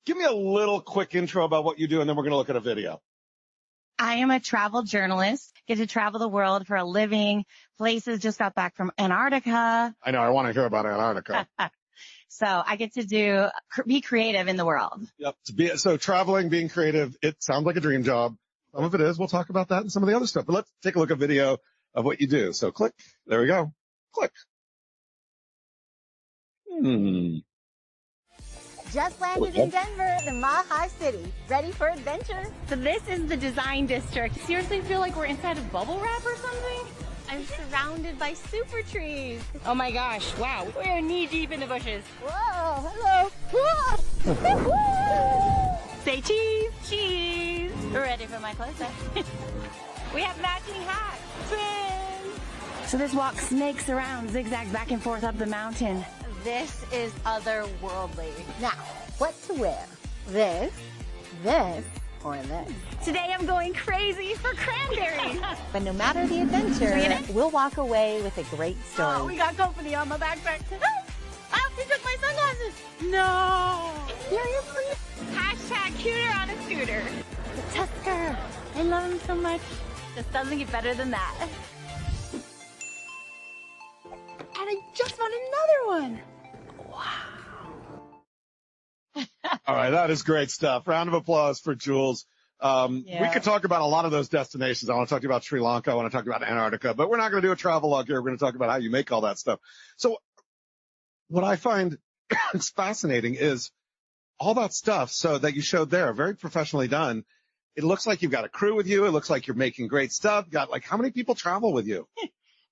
Give me a little quick intro about what you do, and then we're going to look at a video. I am a travel journalist, get to travel the world for a living. Places, just got back from Antarctica. I know, I want to hear about Antarctica. So I get to be creative in the world. Yep. So traveling, being creative, it sounds like a dream job. Some of it is. We'll talk about that and some of the other stuff. But let's take a look at a video of what you do. So click. There we go. Click. Just landed in Denver, the Mile City. Ready for adventure? So this is the design district. Seriously feel like we're inside of bubble wrap or something? I'm surrounded by super trees. Oh my gosh, wow. We're knee deep in the bushes. Whoa, hello. Whoa. Say cheese. Cheese. Ready for my close-up. We have matching hats. Twins. So this walk snakes around, zigzags back and forth up the mountain. This is otherworldly. Now, what to wear? This, or this? Today I'm going crazy for cranberries. But no matter the adventure, we'll walk away with a great story. Oh, we got company on my backpack. Oh, he took my sunglasses. No. Seriously? Hashtag cuter on a scooter. The Tusker. I love him so much. This doesn't get better than that. And I just found another one. All right, that is great stuff. Round of applause for Jules. We could talk about a lot of those destinations. I want to talk to you about Sri Lanka. I want to talk to you about Antarctica, but we're not going to do a travel log here. We're going to talk about how you make all that stuff. So what I find is fascinating is all that stuff so that you showed there, very professionally done. It looks like you've got a crew with you. It looks like you're making great stuff. Got like, how many people travel with you?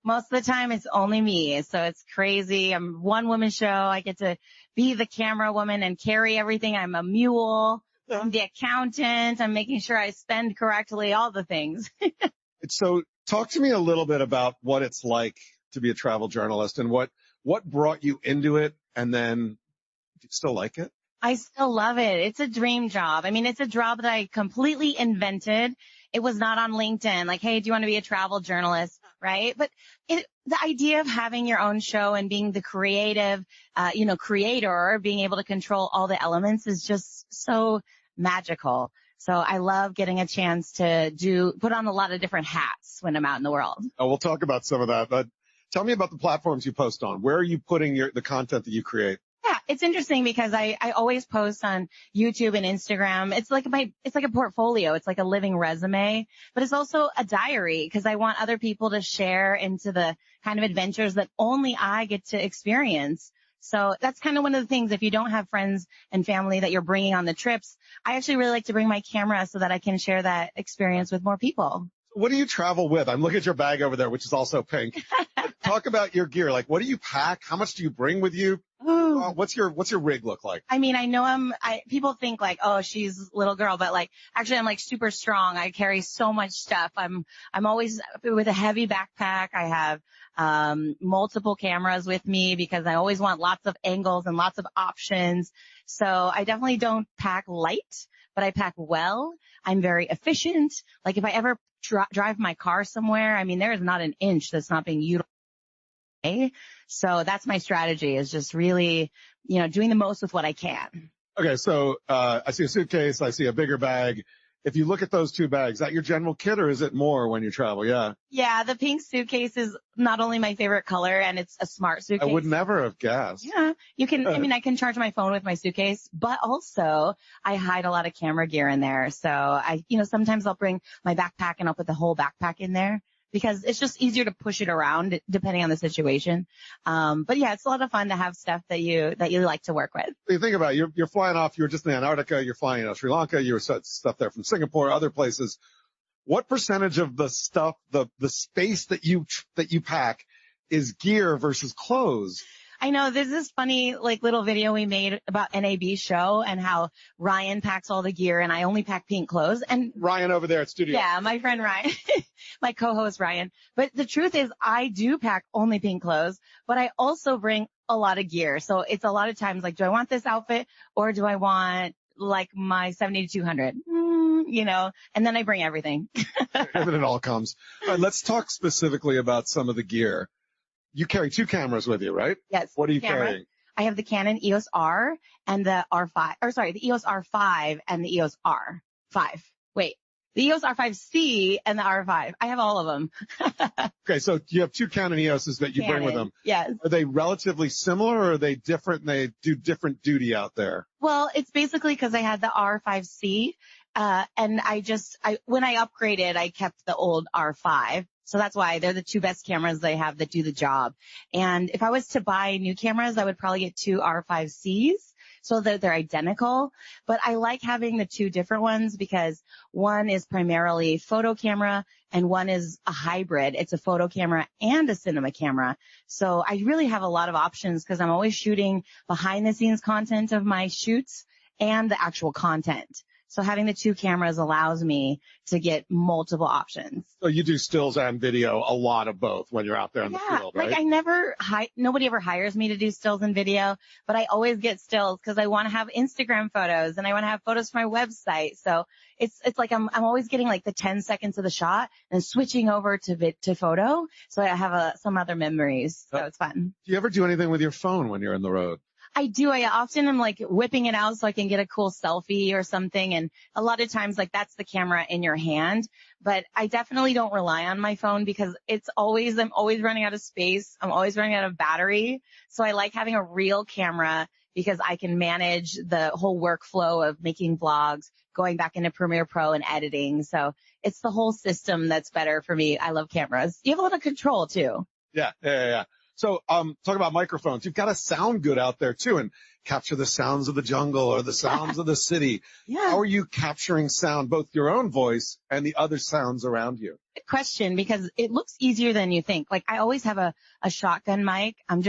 Most of the time it's only me. So it's crazy. I'm one woman show. I get to be the camera woman and carry everything. I'm a mule. I'm the accountant. I'm making sure I spend correctly, all the things. So talk to me a little bit about what it's like to be a travel journalist and what brought you into it. And then do you still like it? I still love it. It's a dream job. I mean, it's a job that I completely invented. It was not on LinkedIn. Like, hey, do you want to be a travel journalist? Right. But the idea of having your own show and being the creative, creator, being able to control all the elements is just so magical. So I love getting a chance to put on a lot of different hats when I'm out in the world. Oh, we'll talk about some of that, but tell me about the platforms you post on. Where are you putting the content that you create? Yeah, it's interesting because I always post on YouTube and Instagram. It's like a portfolio. It's like a living resume, but it's also a diary because I want other people to share into the kind of adventures that only I get to experience. So that's kind of one of the things. If you don't have friends and family that you're bringing on the trips, I actually really like to bring my camera so that I can share that experience with more people. What do you travel with? I'm looking at your bag over there, which is also pink. Talk about your gear. Like, what do you pack? How much do you bring with you? What's your rig look like? I mean, I know people think like, oh, she's a little girl, but like, actually I'm like super strong. I carry so much stuff. I'm always with a heavy backpack. I have, multiple cameras with me because I always want lots of angles and lots of options. So I definitely don't pack light, but I pack well. I'm very efficient. Like if I ever drive my car somewhere, I mean, there is not an inch that's not being utilized. So that's my strategy, is just really, doing the most with what I can. Okay. So, I see a suitcase. I see a bigger bag. If you look at those two bags, is that your general kit or is it more when you travel? Yeah. Yeah. The pink suitcase is not only my favorite color, and it's a smart suitcase. I would never have guessed. Yeah. You can, I can charge my phone with my suitcase, but also I hide a lot of camera gear in there. So sometimes I'll bring my backpack and I'll put the whole backpack in there, because it's just easier to push it around depending on the situation. But yeah, it's a lot of fun to have stuff that you like to work with. You think about it, you're flying off, you were just in Antarctica, you're flying Sri Lanka, you were stuff there from Singapore, other places. What percentage of the stuff, the space that you pack is gear versus clothes? I know there's this funny little video we made about NAB's show and how Ryan packs all the gear and I only pack pink clothes. And Ryan over there at studio. Yeah, my friend Ryan, my co-host Ryan. But the truth is I do pack only pink clothes, but I also bring a lot of gear. So it's a lot of times do I want this outfit or do I want my 70-200? And then I bring everything. And then it all comes. All right, let's talk specifically about some of the gear. You carry two cameras with you, right? Yes. What are you carrying? I have the Canon EOS R and the the EOS R5 and the EOS R5. Wait, the EOS R5C and the R5. I have all of them. Okay, so you have two Canon EOSs that you bring with them. Yes. Are they relatively similar, or are they different and they do different duty out there? Well, it's basically because I had the R5C, and when I upgraded, I kept the old R5. So that's why they're the two best cameras they have that do the job. And if I was to buy new cameras, I would probably get two R5Cs so that they're identical. But I like having the two different ones because one is primarily photo camera and one is a hybrid. It's a photo camera and a cinema camera. So I really have a lot of options because I'm always shooting behind the scenes content of my shoots and the actual content. So having the two cameras allows me to get multiple options. So you do stills and video, a lot of both when you're out there in the field, right? Like nobody ever hires me to do stills and video, but I always get stills because I want to have Instagram photos and I want to have photos for my website. So it's like I'm always getting like the 10 seconds of the shot and switching over to photo. So I have some other memories. So it's fun. Do you ever do anything with your phone when you're in the road? I do. I often am like whipping it out so I can get a cool selfie or something. And a lot of times like that's the camera in your hand, but I definitely don't rely on my phone because I'm always running out of space. I'm always running out of battery. So I like having a real camera because I can manage the whole workflow of making vlogs, going back into Premiere Pro and editing. So it's the whole system that's better for me. I love cameras. You have a lot of control too. Yeah. So, talk about microphones. You've got to sound good out there too and capture the sounds of the jungle or the sounds of the city. Yeah. How are you capturing sound, both your own voice and the other sounds around you? Good question, because it looks easier than you think. Like I always have a shotgun mic. I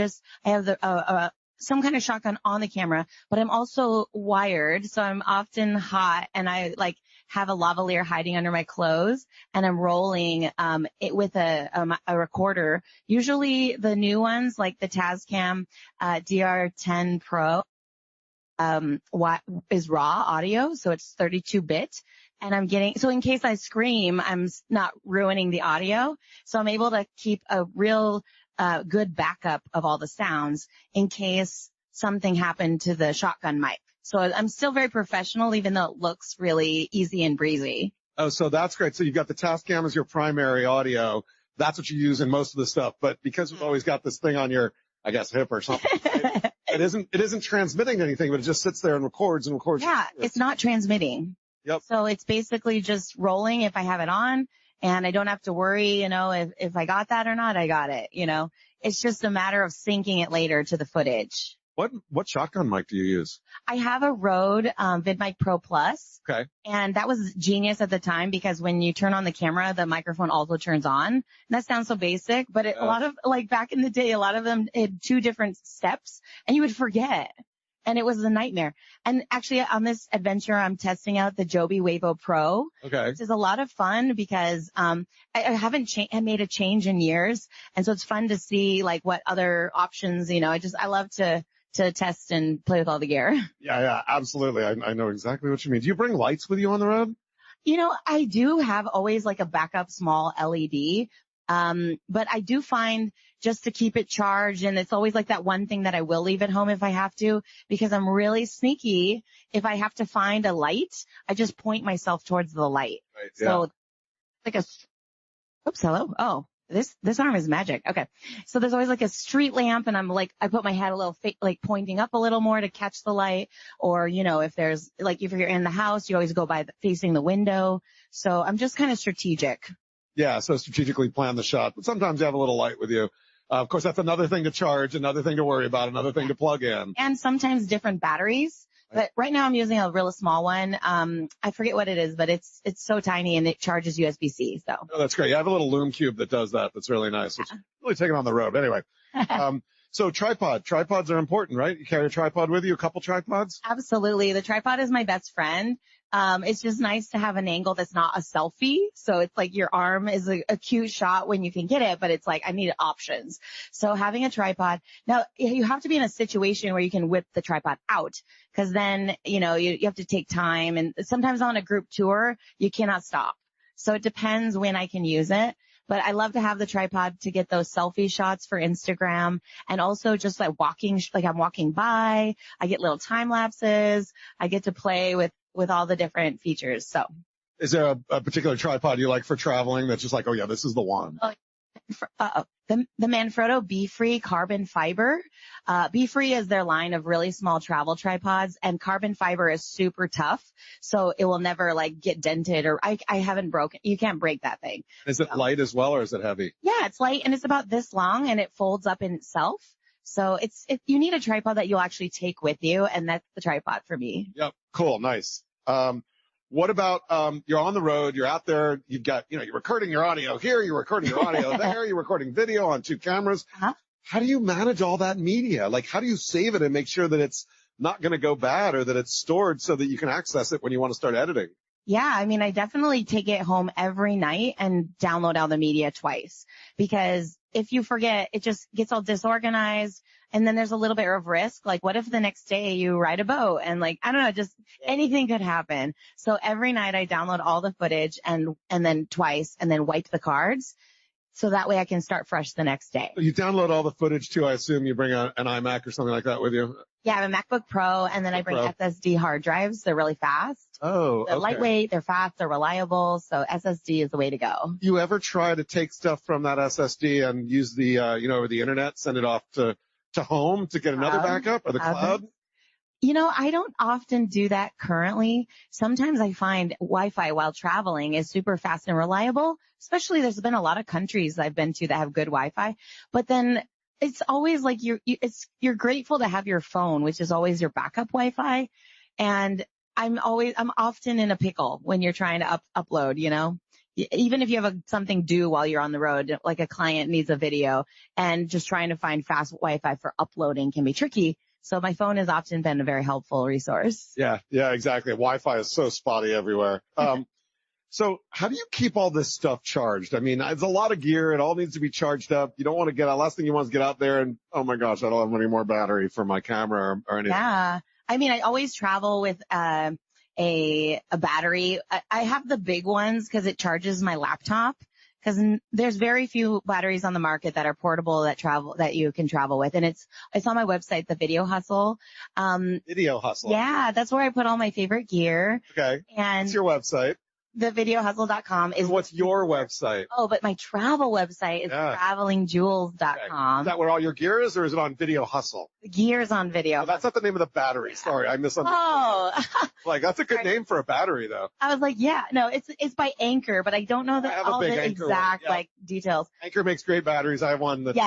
have some kind of shotgun on the camera, but I'm also wired. So I'm often hot and I like have a lavalier hiding under my clothes and I'm rolling, it with a recorder. Usually the new ones like the Tascam, DR10 Pro, is raw audio. So it's 32-bit. And so in case I scream, I'm not ruining the audio. So I'm able to keep a real, good backup of all the sounds in case something happened to the shotgun mic. So I'm still very professional, even though it looks really easy and breezy. Oh, so that's great. So you've got the Tascam as your primary audio. That's what you use in most of the stuff. But because you've always got this thing on your, I guess, hip or something, it isn't transmitting anything, but it just sits there and records. Yeah, it's not transmitting. Yep. So it's basically just rolling if I have it on. And I don't have to worry, if I got that or not, I got it, It's just a matter of syncing it later to the footage. What shotgun mic do you use? I have a Rode VidMic Pro Plus. Okay. And that was genius at the time because when you turn on the camera, the microphone also turns on. And that sounds so basic, but a lot of, like back in the day, a lot of them had two different steps and you would forget. And it was a nightmare. And actually on this adventure, I'm testing out the Joby Wavo Pro. Okay. Which is a lot of fun because, I haven't made a change in years. And so it's fun to see like what other options, I love to test and play with all the gear. Yeah, absolutely. I know exactly what you mean. Do you bring lights with you on the road? I do have always like a backup small LED. But I do find just to keep it charged, and it's always like that one thing that I will leave at home if I have to, because I'm really sneaky. If I have to find a light, I just point myself towards the light. Right, yeah. So like hello. Oh, this arm is magic. Okay. So there's always like a street lamp and I'm like, I put my head a little like pointing up a little more to catch the light. Or, if you're in the house, you always go by facing the window. So I'm just kind of strategic. Yeah, so strategically plan the shot. But sometimes you have a little light with you. Of course, that's another thing to charge, another thing to worry about, another thing to plug in. And sometimes different batteries. But right now I'm using a really small one. I forget what it is, but it's so tiny and it charges USB-C. So. Oh, that's great. I have a little Loom Cube that does that. That's really nice. It's really taking on the road. Anyway. So tripods are important, right? You carry a tripod with you, a couple tripods? Absolutely. The tripod is my best friend. It's just nice to have an angle that's not a selfie. So it's like your arm is a cute shot when you can get it, but it's like I need options. So having a tripod. Now you have to be in a situation where you can whip the tripod out because then, you have to take time, and sometimes on a group tour, you cannot stop. So it depends when I can use it. but I love to have the tripod to get those selfie shots for Instagram, and also just like I'm walking by, I get little time lapses, I get to play with all the different features. So. Is there a particular tripod you like for traveling that's just like, oh yeah, this is the one? The Manfrotto Be-Free carbon fiber. Be-Free is their line of really small travel tripods, and carbon fiber is super tough, so it will never like get dented, or I haven't broken. You can't break that thing. Is it light as well, or is it heavy? Yeah, it's light, and it's about this long, and it folds up in itself. So you need a tripod that you'll actually take with you, and that's the tripod for me. Yep. Cool. Nice. What about, you're on the road, you're out there, you've got, you're recording your audio here, you're recording your audio there, you're recording video on 2 cameras. Uh-huh. How do you manage all that media? Like, how do you save it and make sure that it's not going to go bad, or that it's stored so that you can access it when you want to start editing? Yeah, I mean, I definitely take it home every night and download all the media twice, because if you forget, it just gets all disorganized. And then there's a little bit of risk. Like, what if the next day you ride a boat and like, I don't know, just anything could happen. So every night I download all the footage and then twice, and then wipe the cards. So that way I can start fresh the next day. You download all the footage too. I assume you bring an iMac or something like that with you? Yeah, I have a MacBook Pro, and then I bring SSD hard drives. They're really fast. Oh, They're lightweight, they're fast, they're reliable. So SSD is the way to go. You ever try to take stuff from that SSD and use the, over the internet, send it off to home to get another backup, or the cloud? I don't often do that currently. Sometimes I find Wi-Fi while traveling is super fast and reliable, especially there's been a lot of countries I've been to that have good Wi-Fi, but then it's always like you're grateful to have your phone, which is always your backup Wi-Fi. And I'm often in a pickle when you're trying to upload, even if you have something due while you're on the road, like a client needs a video, and just trying to find fast Wi-Fi for uploading can be tricky. So my phone has often been a very helpful resource. Yeah, exactly. Wi-Fi is so spotty everywhere. So how do you keep all this stuff charged? I mean, it's a lot of gear. It all needs to be charged up. You don't want to last thing you want is get out there and, oh my gosh, I don't have any more battery for my camera or anything. Yeah. I mean, I always travel with, a battery. I have the big ones because it charges my laptop, because there's very few batteries on the market that are portable that you can travel with. And it's on my website, the Video Hustle. Video Hustle. Yeah, that's where I put all my favorite gear. Okay. And what's your website? thevideohustle.com is. What's your website? Oh, but my travel website is TravelingJules.com. Okay. Is that where all your gear is, or is it on Video Hustle? The gear's on Video. Oh, that's not the name of the battery. Sorry, I misunderstood. Oh. Like, that's a good name for a battery, though. I was like, yeah, no, it's by Anchor, but I don't know all the exact details. Anchor makes great batteries. I have one that's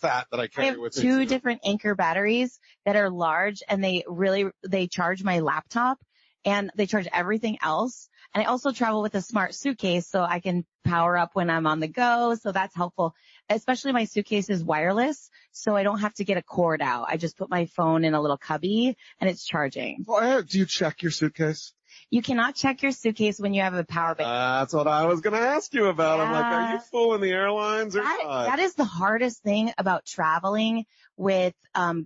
fat that I carry with me. I have 2 different Anchor batteries that are large, and they charge my laptop, and they charge everything else. And I also travel with a smart suitcase, so I can power up when I'm on the go. So that's helpful. Especially my suitcase is wireless, so I don't have to get a cord out. I just put my phone in a little cubby, and it's charging. Do you check your suitcase? You cannot check your suitcase when you have a power bank. That's what I was going to ask you about. Yeah. I'm like, are you fooling the airlines or not? That is the hardest thing about traveling with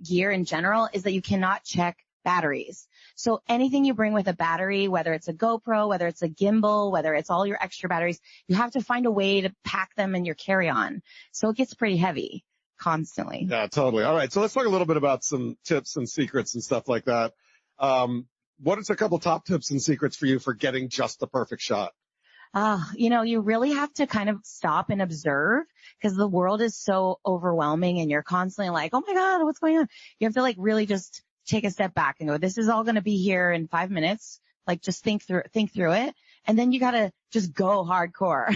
gear in general, is that you cannot check batteries. So anything you bring with a battery, whether it's a GoPro, whether it's a gimbal, whether it's all your extra batteries, you have to find a way to pack them in your carry-on. So it gets pretty heavy constantly. Yeah, totally. All right. So let's talk a little bit about some tips and secrets and stuff like that. What is a couple top tips and secrets for you for getting just the perfect shot? You really have to kind of stop and observe, because the world is so overwhelming and you're constantly like, oh my God, what's going on? You have to like really just take a step back and go, this is all going to be here in 5 minutes. Like, just think through it. And then you got to just go hardcore.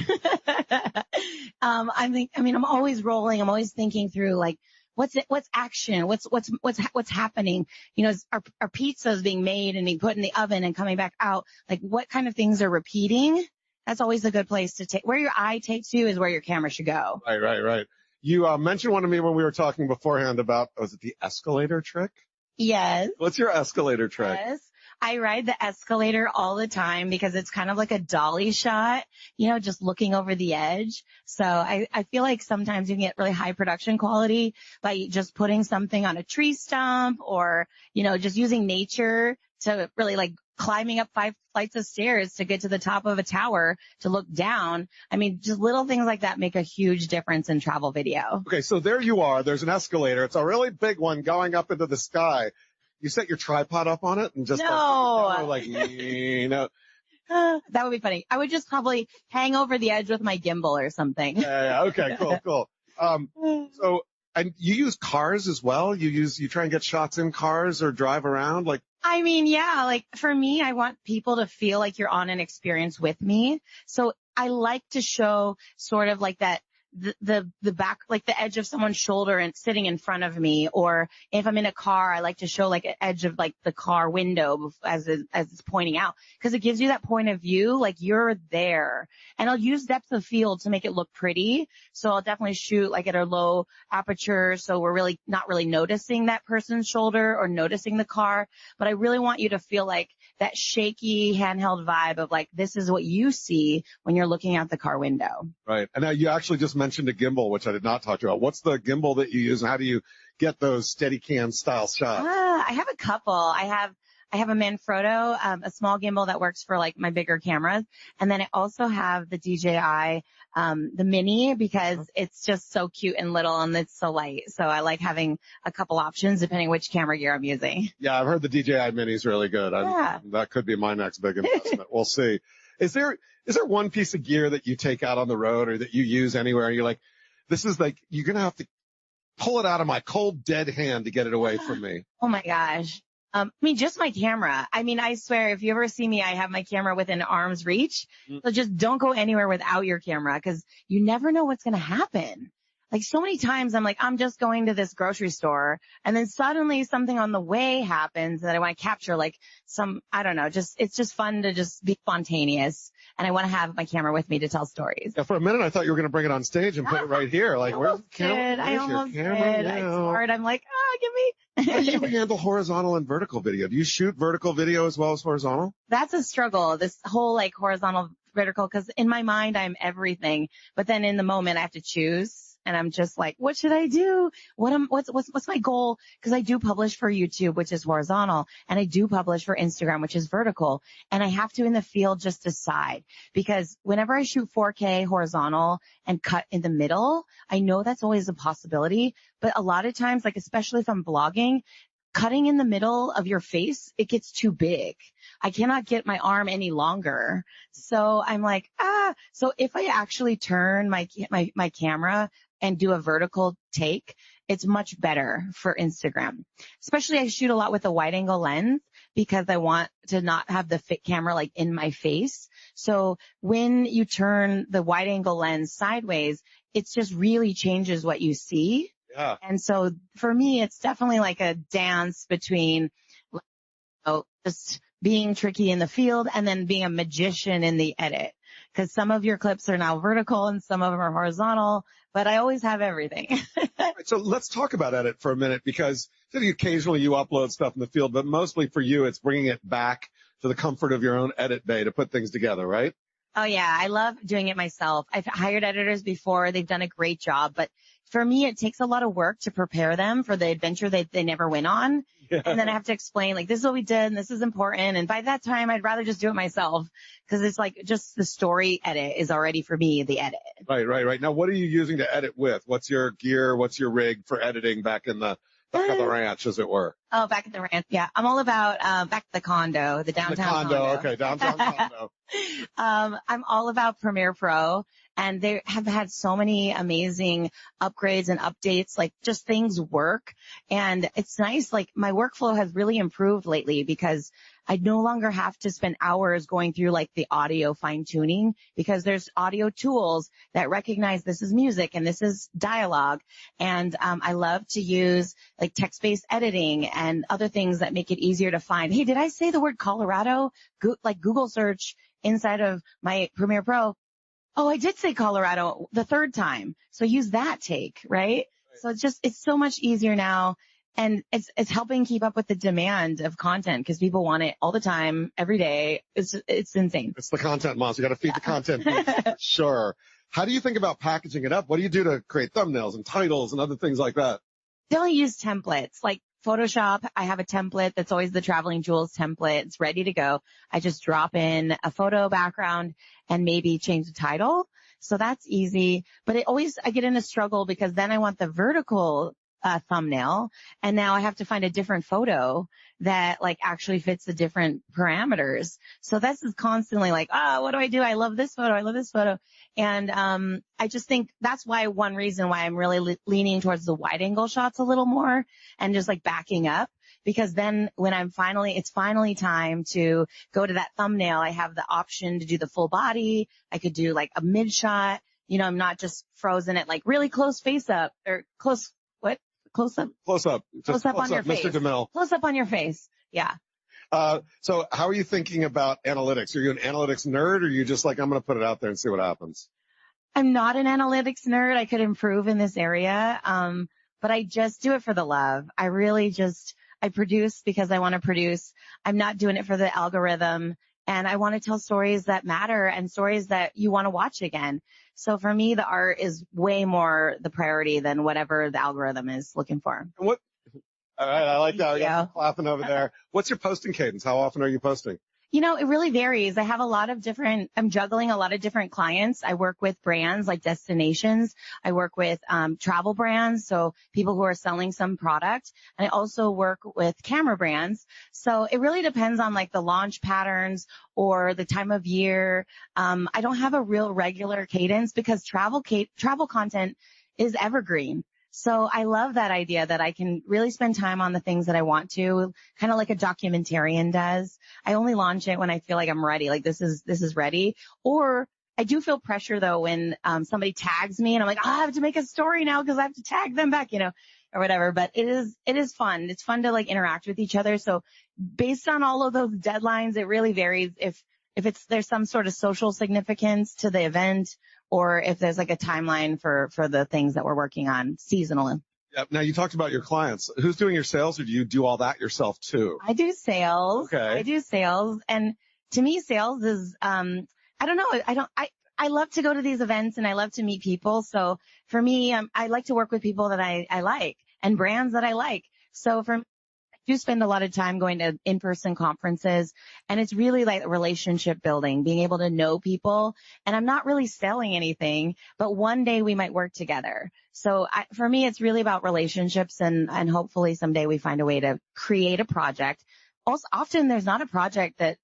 I'm always rolling. I'm always thinking through, like, what's action? What's happening? Our pizza's being made and being put in the oven and coming back out. Like, what kind of things are repeating? That's always a good place to take. Where your eye takes you is where your camera should go. Right. You mentioned one to me when we were talking beforehand about, was it the escalator trick? Yes. What's your escalator trick? Yes. I ride the escalator all the time because it's kind of like a dolly shot, just looking over the edge. So I feel like sometimes you can get really high production quality by just putting something on a tree stump, or, just using nature to really like climbing up 5 flights of stairs to get to the top of a tower to look down. I mean, just little things like that make a huge difference in travel video. Okay, so there you are. There's an escalator. It's a really big one going up into the sky. You set your tripod up on it and just that would be funny. I would just probably hang over the edge with my gimbal or something. Yeah. Okay, cool. So, and you use cars as well? You try and get shots in cars or drive around? I mean, yeah, like for me, I want people to feel like you're on an experience with me. So I like to show sort of like that, the back, like the edge of someone's shoulder and sitting in front of me. Or if I'm in a car, I like to show like an edge of like the car window as it's pointing out, because it gives you that point of view, like you're there. And I'll use depth of field to make it look pretty. So I'll definitely shoot like at a low aperture. So we're really not really noticing that person's shoulder or noticing the car. But I really want you to feel like that shaky handheld vibe of like, this is what you see when you're looking out the car window. Right. And now you actually just mentioned a gimbal, which I did not talk to you about. What's the gimbal that you use and how do you get those Steadicam style shots? I have a couple. I have a Manfrotto, a small gimbal that works for like my bigger cameras. And then I also have the DJI, the mini, because it's just so cute and little and it's so light. So I like having a couple options depending which camera gear I'm using. Yeah, I've heard the DJI mini is really good. That could be my next big investment. We'll see. Is there one piece of gear that you take out on the road or that you use anywhere and you're like, this is like, you're going to have to pull it out of my cold, dead hand to get it away from me? Oh my gosh. I mean, just my camera. I mean, I swear, if you ever see me, I have my camera within arm's reach. So just don't go anywhere without your camera because you never know what's going to happen. Like so many times I'm like, I'm just going to this grocery store and then suddenly something on the way happens that I want to capture, like I don't know, it's just fun to just be spontaneous. And I want to have my camera with me to tell stories. Yeah, for a minute, I thought you were going to bring it on stage and put it right here. Like, where's the camera? I almost did. I started. I'm like, give me. How do you handle horizontal and vertical video? Do you shoot vertical video as well as horizontal? That's a struggle. This whole like horizontal, vertical, because in my mind, I'm everything. But then in the moment, I have to choose. And I'm just like, what should I do? What's my goal? Because I do publish for YouTube, which is horizontal, and I do publish for Instagram, which is vertical. And I have to in the field just decide, because whenever I shoot 4K horizontal and cut in the middle, I know that's always a possibility. But a lot of times, like especially if I'm blogging, cutting in the middle of your face, it gets too big. I cannot get my arm any longer. So I'm like, so if I actually turn my camera and do a vertical take, it's much better for Instagram. Especially I shoot a lot with a wide angle lens because I want to not have the camera like in my face. So when you turn the wide angle lens sideways, it just really changes what you see. Yeah. And so for me, it's definitely like a dance between just being tricky in the field and then being a magician in the edit. Because some of your clips are now vertical and some of them are horizontal, but I always have everything. Right, so let's talk about edit for a minute, because occasionally you upload stuff in the field, but mostly for you, it's bringing it back to the comfort of your own edit bay to put things together, right? Oh, yeah. I love doing it myself. I've hired editors before. They've done a great job. But for me, it takes a lot of work to prepare them for the adventure they never went on. Yeah. And then I have to explain, like, this is what we did and this is important. And by that time, I'd rather just do it myself because it's like just the story edit is already for me, the edit. Right. Now, what are you using to edit with? What's your gear? What's your rig for editing back in the ranch, as it were? Oh, back at the ranch. Yeah. I'm all about, back at the condo, the downtown condo. Okay. Downtown condo. I'm all about Premiere Pro, and they have had so many amazing upgrades and updates, like just things work. And it's nice. Like my workflow has really improved lately because I no longer have to spend hours going through like the audio fine tuning, because there's audio tools that recognize this is music and this is dialogue. And, I love to use like text-based editing and other things that make it easier to find. Hey, did I say the word Colorado? Like Google search inside of my Premiere Pro. Oh, I did say Colorado the third time. So use that take, right? So it's so much easier now. And it's helping keep up with the demand of content because people want it all the time, every day. It's insane. It's the content monster. You got to feed the content. Sure. How do you think about packaging it up? What do you do to create thumbnails and titles and other things like that? Don't use templates. Like Photoshop. I have a template that's always the TravelingJules template. It's ready to go. I just drop in a photo background and maybe change the title. So that's easy. But I get in a struggle because then I want the vertical thumbnail, and now I have to find a different photo that like actually fits the different parameters. So this is constantly like, what do I do? I love this photo. I love this photo. And I just think that's one reason why I'm really leaning towards the wide angle shots a little more and just like backing up, because then when it's finally time to go to that thumbnail, I have the option to do the full body. I could do like a mid shot. I'm not just frozen at like really close face up or close up. Close up on your face. Mr. DeMille. Close up on your face. Yeah. So how are you thinking about analytics? Are you an analytics nerd, or are you just like, I'm going to put it out there and see what happens? I'm not an analytics nerd. I could improve in this area. But I just do it for the love. I produce because I want to produce. I'm not doing it for the algorithm. And I want to tell stories that matter and stories that you want to watch again. So for me, the art is way more the priority than whatever the algorithm is looking for. All right. I like that. We got some clapping over there. What's your posting cadence? How often are you posting? It really varies. I have I'm juggling a lot of different clients. I work with brands like destinations. I work with travel brands, so people who are selling some product. And I also work with camera brands. So it really depends on like the launch patterns or the time of year. I don't have a real regular cadence because travel content is evergreen. So I love that idea that I can really spend time on the things that I want to, kind of like a documentarian does. I only launch it when I feel like I'm ready, like this is ready. Or I do feel pressure though when somebody tags me and I'm like, I have to make a story now because I have to tag them back, or whatever. But it is fun. It's fun to like interact with each other. So based on all of those deadlines, it really varies if there's some sort of social significance to the event, or if there's like a timeline for the things that we're working on seasonally. Yep. Now you talked about your clients. Who's doing your sales, or do you do all that yourself too? I do sales. Okay. I do sales. And to me, sales is, I don't know. I love to go to these events and I love to meet people. So for me, I like to work with people that I like and brands that I like. So I do spend a lot of time going to in-person conferences, and it's really like relationship building, being able to know people. And I'm not really selling anything, but one day we might work together. So for me, it's really about relationships, and hopefully someday we find a way to create a project. Also, often there's not a project that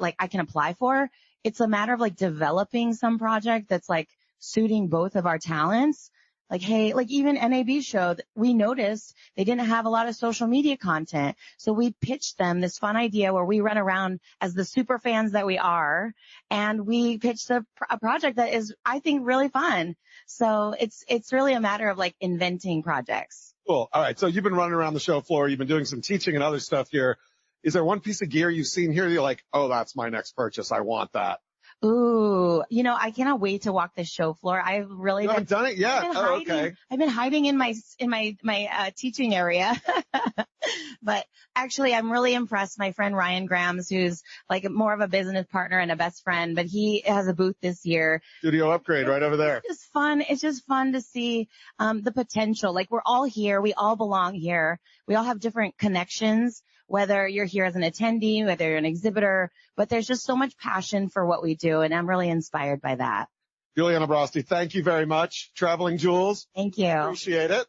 like I can apply for. It's a matter of like developing some project that's like suiting both of our talents. Like, hey, like even NAB show, we noticed they didn't have a lot of social media content. So we pitched them this fun idea where we run around as the super fans that we are. And we pitched a project that is, I think, really fun. So it's really a matter of like inventing projects. Cool. All right. So you've been running around the show floor. You've been doing some teaching and other stuff here. Is there one piece of gear you've seen here that you're like, oh, that's my next purchase. I want that? Ooh, I cannot wait to walk the show floor. I've really you haven't done it yet. Okay. I've been hiding in my teaching area. But actually, I'm really impressed. My friend Ryan Grams, who's like more of a business partner and a best friend, but he has a booth this year. Studio upgrade right over there. It's just fun. It's just fun to see the potential. Like we're all here. We all belong here. We all have different connections, whether you're here as an attendee, whether you're an exhibitor, but there's just so much passion for what we do, and I'm really inspired by that. Juliana Broste, thank you very much. TravelingJules. Thank you. Appreciate it.